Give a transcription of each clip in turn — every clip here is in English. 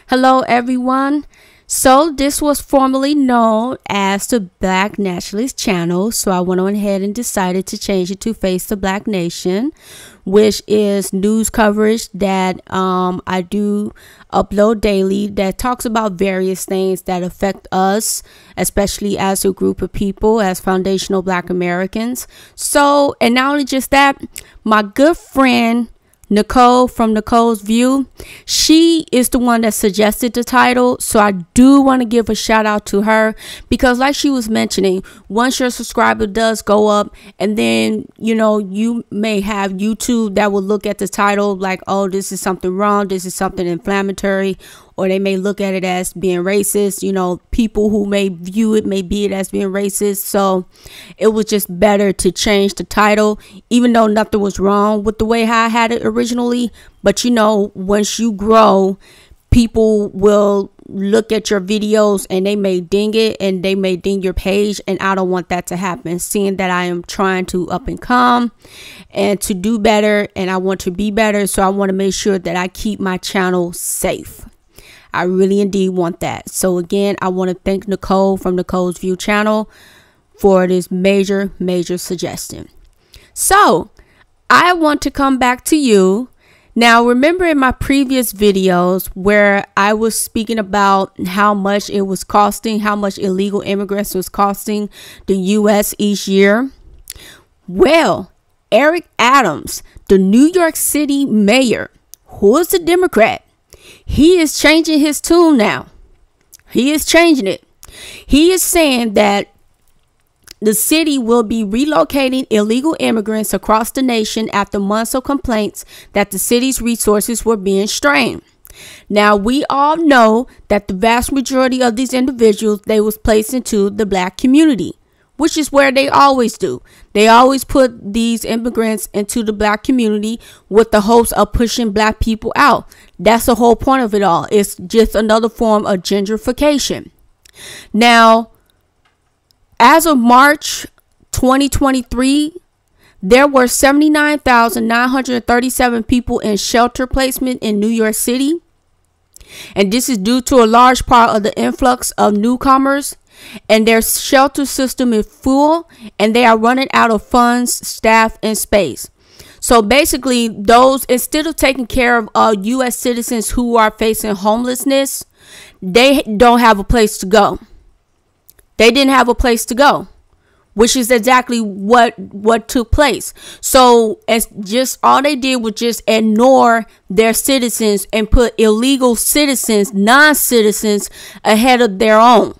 Hello, everyone. So this was formerly known as the Black Nationalist Channel. So I went on ahead and decided to change it to Face the Black Nation, which is news coverage that I do upload daily that talks about various things that affect us, especially as a group of people, as foundational Black Americans. So, and not only just that, my good friend Nicole from Nicole's View, she is the one that suggested the title, so I do want to give a shout out to her, because like she was mentioning, once your subscriber does go up, and then you may have YouTube that will look at the title like, oh, this is something wrong, this is something inflammatory, or they may look at it as being racist. People who may view it may be it as being racist. So it was just better to change the title, even though nothing was wrong with the way how I had it originally. But once you grow, people will look at your videos and they may ding it and they may ding your page. And I don't want that to happen, seeing that I am trying to up and come and to do better, and I want to be better. So I want to make sure that I keep my channel safe. I really indeed want that. So again, I want to thank Nicole from Nicole's View channel for this major suggestion. So I want to come back to you. Now, remember in my previous videos where I was speaking about how much it was costing, how much illegal immigrants was costing the U.S. each year? Well, Eric Adams, the New York City mayor, who is a Democrat, he is changing his tune now. He is changing it. He is saying that the city will be relocating illegal immigrants across the nation after months of complaints that the city's resources were being strained. Now, we all know that the vast majority of these individuals, they was placed into the Black community, which is where they always do. They always put these immigrants into the Black community with the hopes of pushing Black people out. That's the whole point of it all. It's just another form of gentrification. Now, as of March 2023, there were 79,937 people in shelter placement in New York City. And this is due to a large part of the influx of newcomers. And their shelter system is full, and they are running out of funds, staff, and space. So basically, those, instead of taking care of U.S. citizens who are facing homelessness, they don't have a place to go. They didn't have a place to go, which is exactly what took place. So it's just all they did was just ignore their citizens and put illegal citizens, non-citizens, ahead of their own.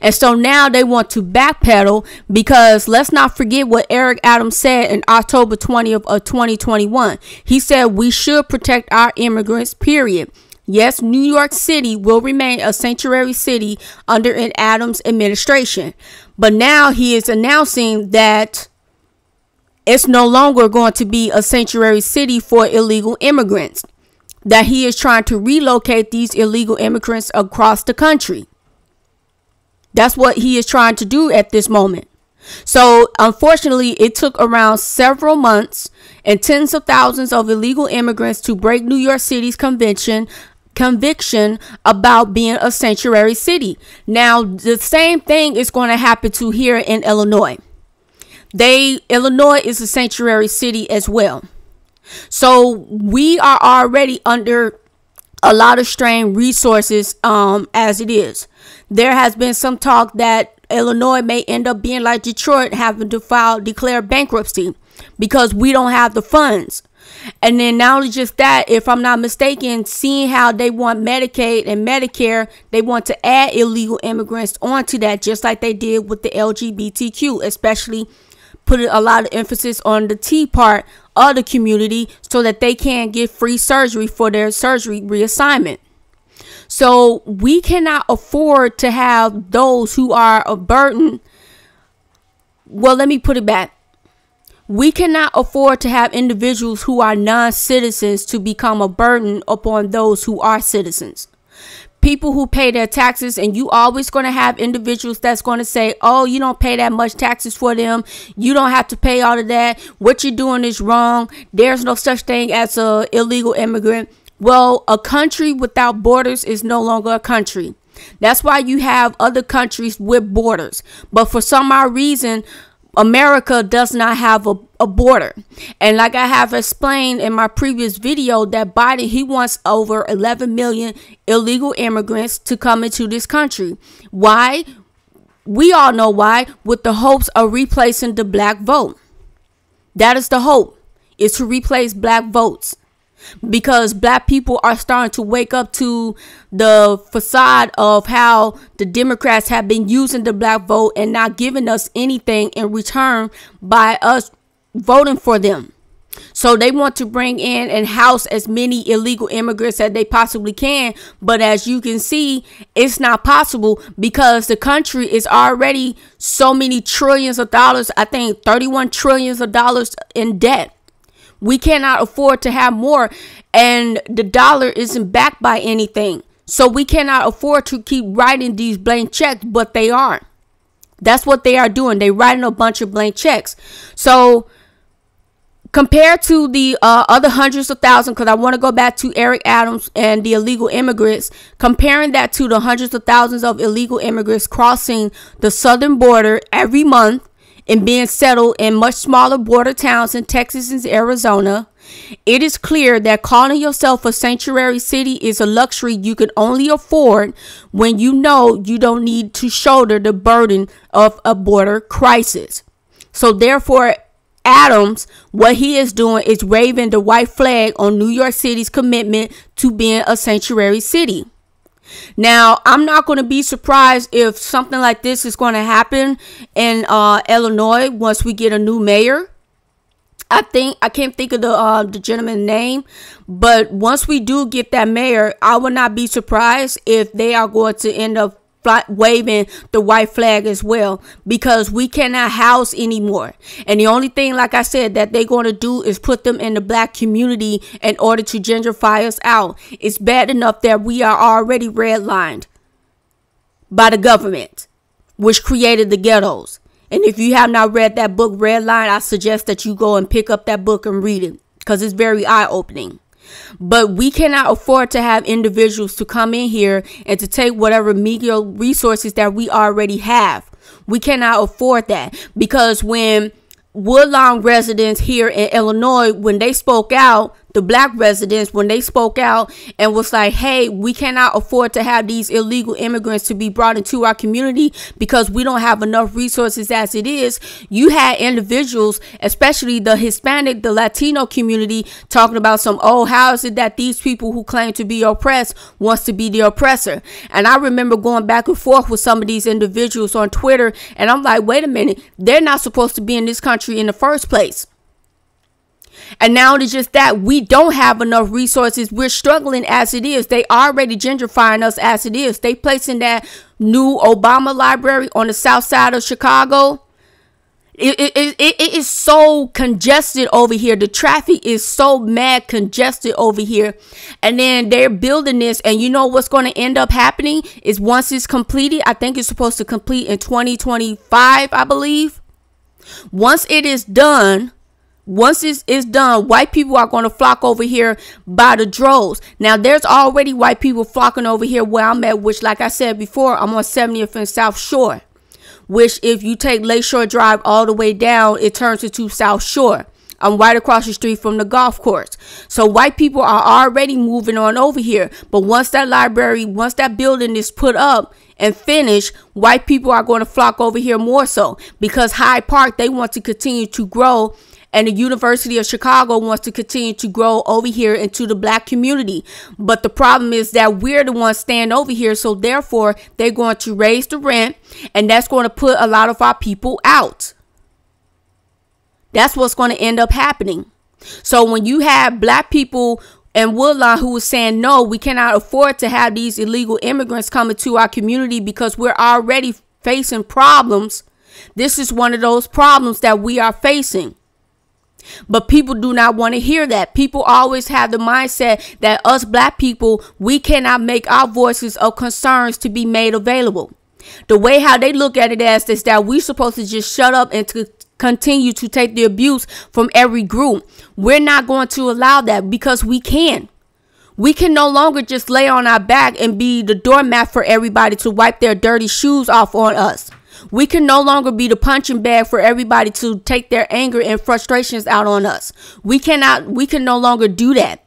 And so now they want to backpedal, because let's not forget what Eric Adams said in October 20th of 2021. He said we should protect our immigrants, period. Yes, New York City will remain a sanctuary city under an Adams administration. But now he is announcing that it's no longer going to be a sanctuary city for illegal immigrants, that he is trying to relocate these illegal immigrants across the country. That's what he is trying to do at this moment. So unfortunately, it took around several months and tens of thousands of illegal immigrants to break New York City's conviction about being a sanctuary city. Now, the same thing is going to happen to here in Illinois. Illinois is a sanctuary city as well. So we are already under a lot of strained resources as it is. There has been some talk that Illinois may end up being like Detroit, having to declare bankruptcy because we don't have the funds. And then not only just that, if I'm not mistaken, seeing how they want Medicaid and Medicare, they want to add illegal immigrants onto that, just like they did with the LGBTQ, especially putting a lot of emphasis on the T part of the community so that they can get free surgery for their surgery reassignment. So we cannot afford to have those who are a burden. Well, let me put it back. We cannot afford to have individuals who are non-citizens to become a burden upon those who are citizens. People who pay their taxes, and you always going to have individuals that's going to say, oh, you don't pay that much taxes for them. You don't have to pay all of that. What you're doing is wrong. There's no such thing as a illegal immigrant. Well, a country without borders is no longer a country. That's why you have other countries with borders. But for some odd reason, America does not have a border. And like I have explained in my previous video, that Biden, he wants over 11 million illegal immigrants to come into this country. Why? We all know why, with the hopes of replacing the black vote. That is the hope, is to replace black votes. Because black people are starting to wake up to the facade of how the Democrats have been using the black vote and not giving us anything in return by us voting for them. So they want to bring in and house as many illegal immigrants as they possibly can. But as you can see, it's not possible because the country is already so many trillions of dollars. I think 31 trillions of dollars in debt. We cannot afford to have more, and the dollar isn't backed by anything. So we cannot afford to keep writing these blank checks, but they are. That's what they are doing. They're writing a bunch of blank checks. So compared to the other hundreds of thousands, because I want to go back to Eric Adams and the illegal immigrants, comparing that to the hundreds of thousands of illegal immigrants crossing the southern border every month, and being settled in much smaller border towns in Texas and Arizona, it is clear that calling yourself a sanctuary city is a luxury you can only afford when you know you don't need to shoulder the burden of a border crisis. So therefore, Adams, what he is doing is waving the white flag on New York City's commitment to being a sanctuary city. Now, I'm not going to be surprised if something like this is going to happen in Illinois once we get a new mayor. I can't think of the gentleman's name, but once we do get that mayor, I would not be surprised if they are going to end up waving the white flag as well, because we cannot house anymore. And the only thing, like I said, that they're going to do is put them in the black community in order to gentrify us out. It's bad enough that we are already redlined by the government, which created the ghettos. And if you have not read that book, Redline, I suggest that you go and pick up that book and read it, because it's very eye-opening. But we cannot afford to have individuals to come in here and to take whatever meager resources that we already have. We cannot afford that, because when Woodlawn residents here in Illinois, when they spoke out, the black residents, when they spoke out and was like, hey, we cannot afford to have these illegal immigrants to be brought into our community because we don't have enough resources as it is. You had individuals, especially the Hispanic, the Latino community, talking about how is it that these people who claim to be oppressed wants to be the oppressor? And I remember going back and forth with some of these individuals on Twitter, and I'm like, wait a minute, they're not supposed to be in this country in the first place. And now it's just that we don't have enough resources. We're struggling as it is. They already gentrifying us as it is. They placing that new Obama library on the south side of Chicago. It is so congested over here. The traffic is so mad congested over here. And then they're building this. And you know what's going to end up happening is once it's completed, I think it's supposed to complete in 2025, I believe. Once it is done, white people are going to flock over here by the droves. Now, there's already white people flocking over here where I'm at, which, like I said before, I'm on 70th and South Shore, which if you take Lakeshore Drive all the way down, it turns into South Shore. I'm right across the street from the golf course. So white people are already moving on over here. But once that building is put up and finished, white people are going to flock over here more so, because Hyde Park, they want to continue to grow. And the University of Chicago wants to continue to grow over here into the black community. But the problem is that we're the ones staying over here. So therefore, they're going to raise the rent. And that's going to put a lot of our people out. That's what's going to end up happening. So when you have black people in Woodlawn who is saying, no, we cannot afford to have these illegal immigrants coming to our community because we're already facing problems. This is one of those problems that we are facing. But people do not want to hear that. People always have the mindset that us black people, we cannot make our voices of concerns to be made available. The way how they look at it as is that we're supposed to just shut up and to continue to take the abuse from every group. We're not going to allow that because we can. We can no longer just lay on our back and be the doormat for everybody to wipe their dirty shoes off on us. We can no longer be the punching bag for everybody to take their anger and frustrations out on us. We can no longer do that.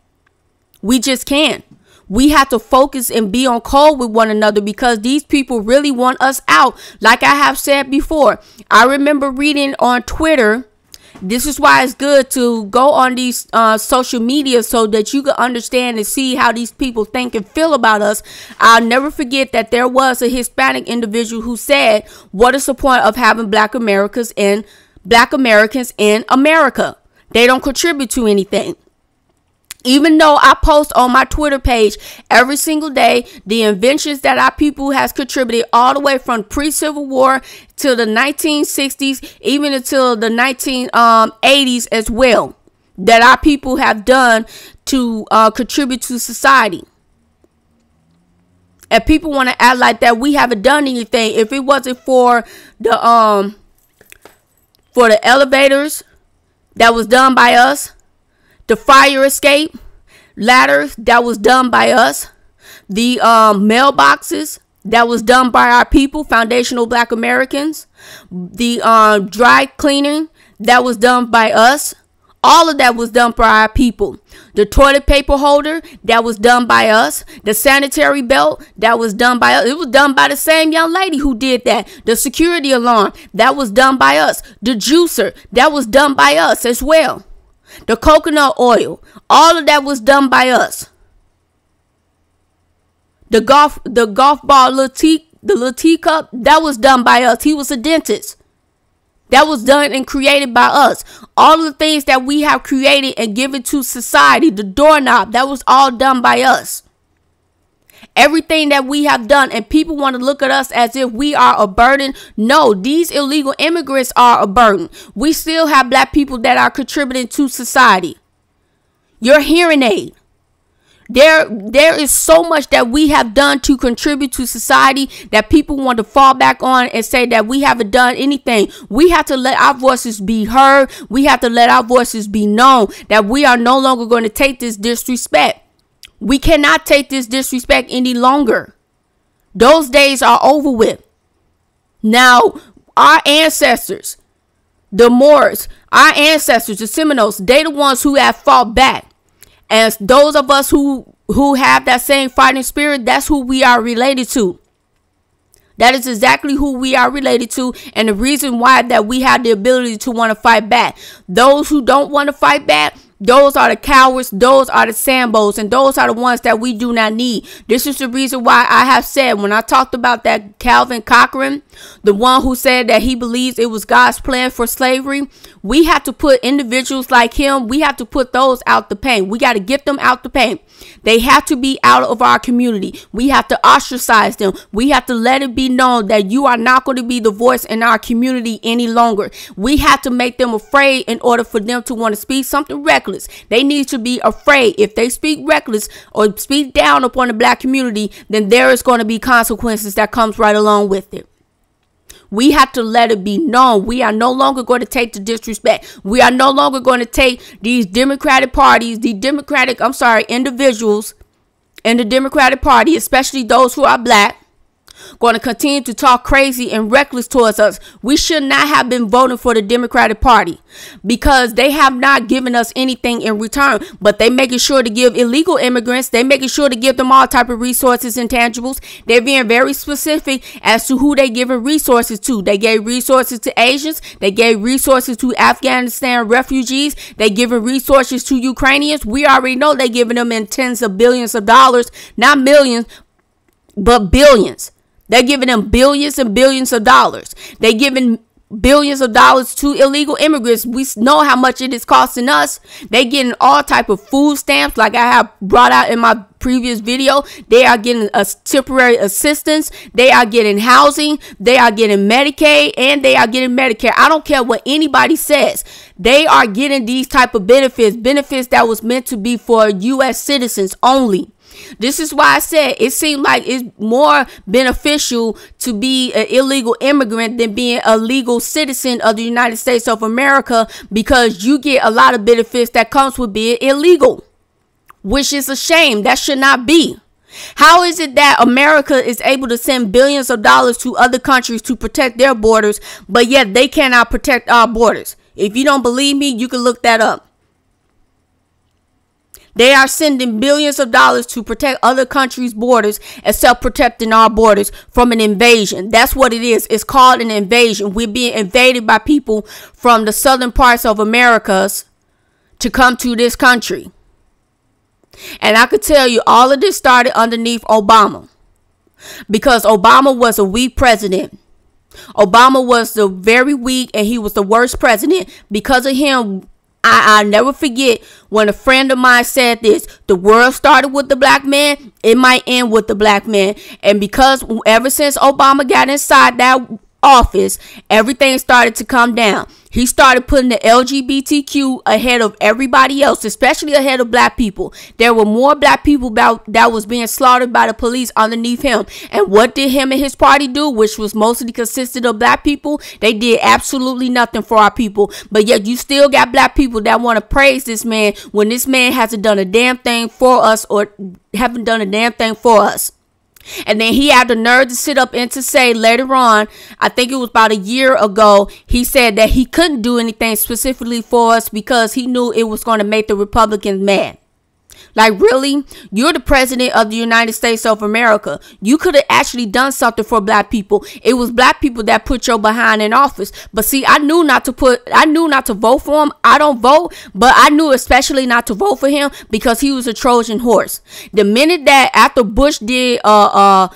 We just can't. We have to focus and be on call with one another because these people really want us out. Like I have said before, I remember reading on Twitter. This is why it's good to go on these social media so that you can understand and see how these people think and feel about us. I'll never forget that there was a Hispanic individual who said, what is the point of having Black Americans in America? They don't contribute to anything. Even though I post on my Twitter page every single day the inventions that our people has contributed all the way from pre-Civil War to the 1960s, even until the 1980s as well, that our people have done to contribute to society. And people want to act like that we haven't done anything. If it wasn't for the elevators that was done by us, the fire escape ladders that was done by us, the mailboxes that was done by our people, foundational Black Americans, the dry cleaning that was done by us, all of that was done by our people. The toilet paper holder that was done by us, the sanitary belt that was done by us. It was done by the same young lady who did that. The security alarm that was done by us. The juicer that was done by us as well. The coconut oil, all of that was done by us. The golf ball, the little teacup, that was done by us. He was a dentist. That was done and created by us. All of the things that we have created and given to society, the doorknob, that was all done by us. Everything that we have done, and people want to look at us as if we are a burden. No, these illegal immigrants are a burden. We still have Black people that are contributing to society. Your hearing aid. There is so much that we have done to contribute to society that people want to fall back on and say that we haven't done anything. We have to let our voices be heard. We have to let our voices be known that we are no longer going to take this disrespect. We cannot take this disrespect any longer. Those days are over with. Now, our ancestors, the Moors, our ancestors, the Seminoles, they the ones who have fought back. And those of us who have that same fighting spirit, that's who we are related to. That is exactly who we are related to, and the reason why that we have the ability to want to fight back. Those who don't want to fight back, those are the cowards, those are the Sambos, and those are the ones that we do not need. This is the reason why I have said, when I talked about that Calvin Cochran, the one who said that he believes it was God's plan for slavery, we have to put individuals like him, we have to put those out the paint. We got to get them out the paint. They have to be out of our community. We have to ostracize them. We have to let it be known that you are not going to be the voice in our community any longer. We have to make them afraid in order for them to want to speak something reckless. They need to be afraid. If they speak reckless or speak down upon the Black community, then there is going to be consequences that comes right along with it. We have to let it be known. We are no longer going to take the disrespect. We are no longer going to take these Democratic parties, individuals in the Democratic Party, especially those who are Black, going to continue to talk crazy and reckless towards us. We should not have been voting for the Democratic Party because they have not given us anything in return, but they making sure to give illegal immigrants, they making sure to give them all type of resources and tangibles. They're being very specific as to who they giving resources to. They gave resources to Asians. They gave resources to Afghanistan refugees. They giving resources to Ukrainians. We already know they giving them in tens of billions of dollars, not millions, but billions. They're giving them billions and billions of dollars. They're giving billions of dollars to illegal immigrants. We know how much it is costing us. They're getting all type of food stamps, like I have brought out in my previous video. They are getting a temporary assistance. They are getting housing. They are getting Medicaid, and they are getting Medicare. I don't care what anybody says. They are getting these type of benefits that was meant to be for U.S. citizens only. This is why I said it seemed like it's more beneficial to be an illegal immigrant than being a legal citizen of the United States of America, because you get a lot of benefits that comes with being illegal. which is a shame. That should not be. How is it that America is able to send billions of dollars to other countries to protect their borders, but yet they cannot protect our borders? If you don't believe me, you can look that up. They are sending billions of dollars to protect other countries' borders except protecting our borders from an invasion. That's what it is. It's called an invasion. We're being invaded by people from the southern parts of Americas to come to this country. And I could tell you all of this started underneath Obama, because Obama was a weak president. Obama was the very weak, and he was the worst president. Because of him, I never forget when a friend of mine said this: the world started with the black man, it might end with the black man. And because ever since Obama got inside that office, everything started to come down. He started putting the LGBTQ ahead of everybody else, especially ahead of black people. There were more black people that was being slaughtered by the police underneath him. And what did him and his party do, which was mostly consisted of black people? They did absolutely nothing for our people. But yet you still got black people that want to praise this man when this man hasn't done a damn thing for us, or haven't done a damn thing for us. And then he had the nerve to sit up and to say later on, I think it was about a year ago, he said that he couldn't do anything specifically for us because he knew it was going to make the Republicans mad. Like, really? You're the president of the United States of America. You could have actually done something for black people. It was black people that put your behind in office. But see, I knew not to vote for him. I don't vote, but I knew especially not to vote for him because he was a Trojan horse. The minute that after Bush did a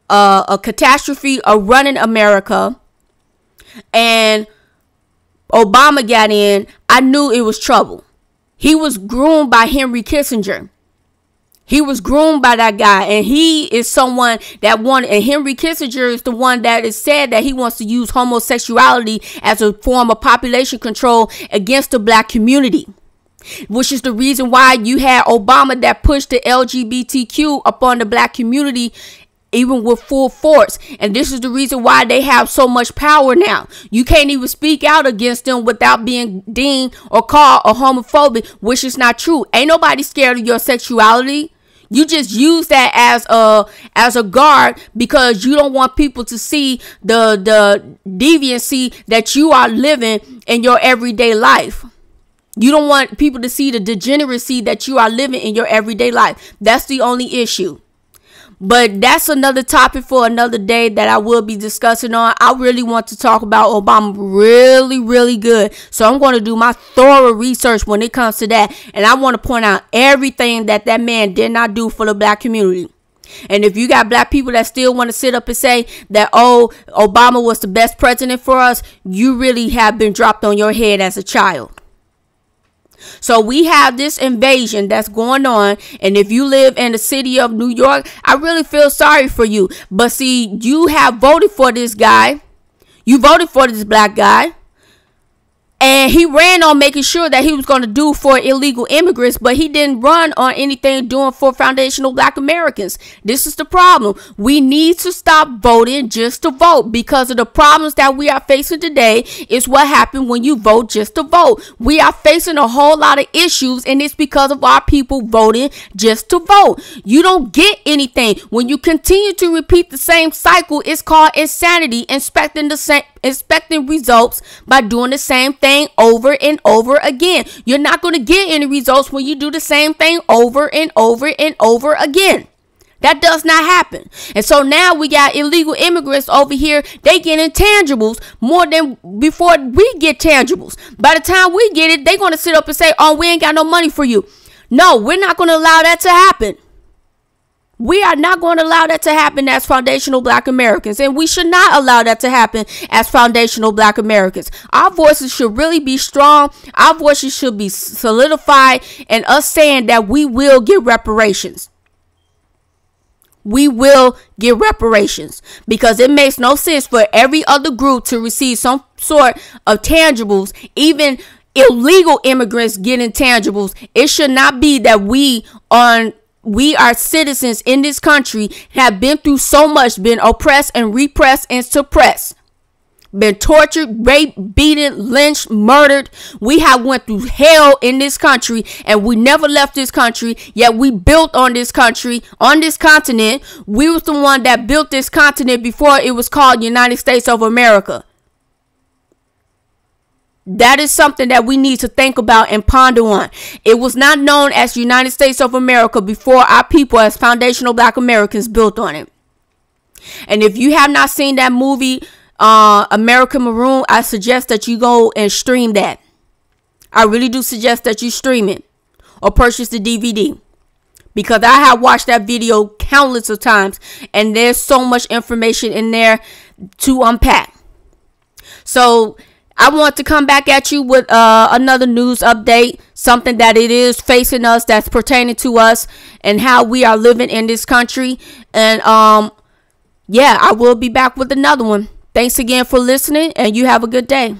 catastrophe of running America and Obama got in, I knew it was trouble. He was groomed by Henry Kissinger. He was groomed by that guy. And he is someone that wanted, and Henry Kissinger is the one that is said that he wants to use homosexuality as a form of population control against the black community. Which is the reason why you had Obama that pushed the LGBTQ upon the black community, even with full force. And this is the reason why they have so much power now. You can't even speak out against them without being deemed or called a homophobic, which is not true. Ain't nobody scared of your sexuality. You just use that as a guard because you don't want people to see the deviancy that you are living in your everyday life. You don't want people to see the degeneracy that you are living in your everyday life. That's the only issue. But that's another topic for another day that I will be discussing on. I really want to talk about Obama really, really good. So I'm going to do my thorough research when it comes to that. And I want to point out everything that man did not do for the black community. And if you got black people that still want to sit up and say that, oh, Obama was the best president for us, you really have been dropped on your head as a child. So we have this invasion that's going on. And if you live in the city of New York, I really feel sorry for you. But see, you have voted for this guy. You voted for this black guy. And he ran on making sure that he was going to do for illegal immigrants, but he didn't run on anything doing for foundational black Americans. This is the problem. We need to stop voting just to vote, because of the problems that we are facing today is what happened when you vote just to vote. We are facing a whole lot of issues, and it's because of our people voting just to vote. You don't get anything. When you continue to repeat the same cycle, it's called insanity, expecting results by doing the same thing over and over again. You're not going to get any results when you do the same thing over and over and over again. That does not happen. And so now we got illegal immigrants over here. They get intangibles more than before we get tangibles. By the time we get it, they're going to sit up and say, oh, we ain't got no money for you. No, we're not going to allow that to happen. We are not going to allow that to happen as foundational black Americans, and we should not allow that to happen as foundational black Americans. Our voices should really be strong. Our voices should be solidified, and us saying that we will get reparations. We will get reparations, because it makes no sense for every other group to receive some sort of tangibles, even illegal immigrants getting tangibles. It should not be that we are citizens in this country, have been through so much, been oppressed and repressed and suppressed. been tortured, raped, beaten, lynched, murdered. We have went through hell in this country, and we never left this country, yet we built on this country, on this continent. We was the one that built this continent before it was called United States of America. That is something that we need to think about and ponder on. It was not known as United States of America before our people as foundational Black Americans built on it. And if you have not seen that movie, American Maroon, I suggest that you go and stream that. I really do suggest that you stream it or purchase the DVD, because I have watched that video countless of times, and there's so much information in there to unpack. So I want to come back at you with another news update, something that it is facing us, that's pertaining to us and how we are living in this country. And yeah, I will be back with another one. Thanks again for listening, and you have a good day.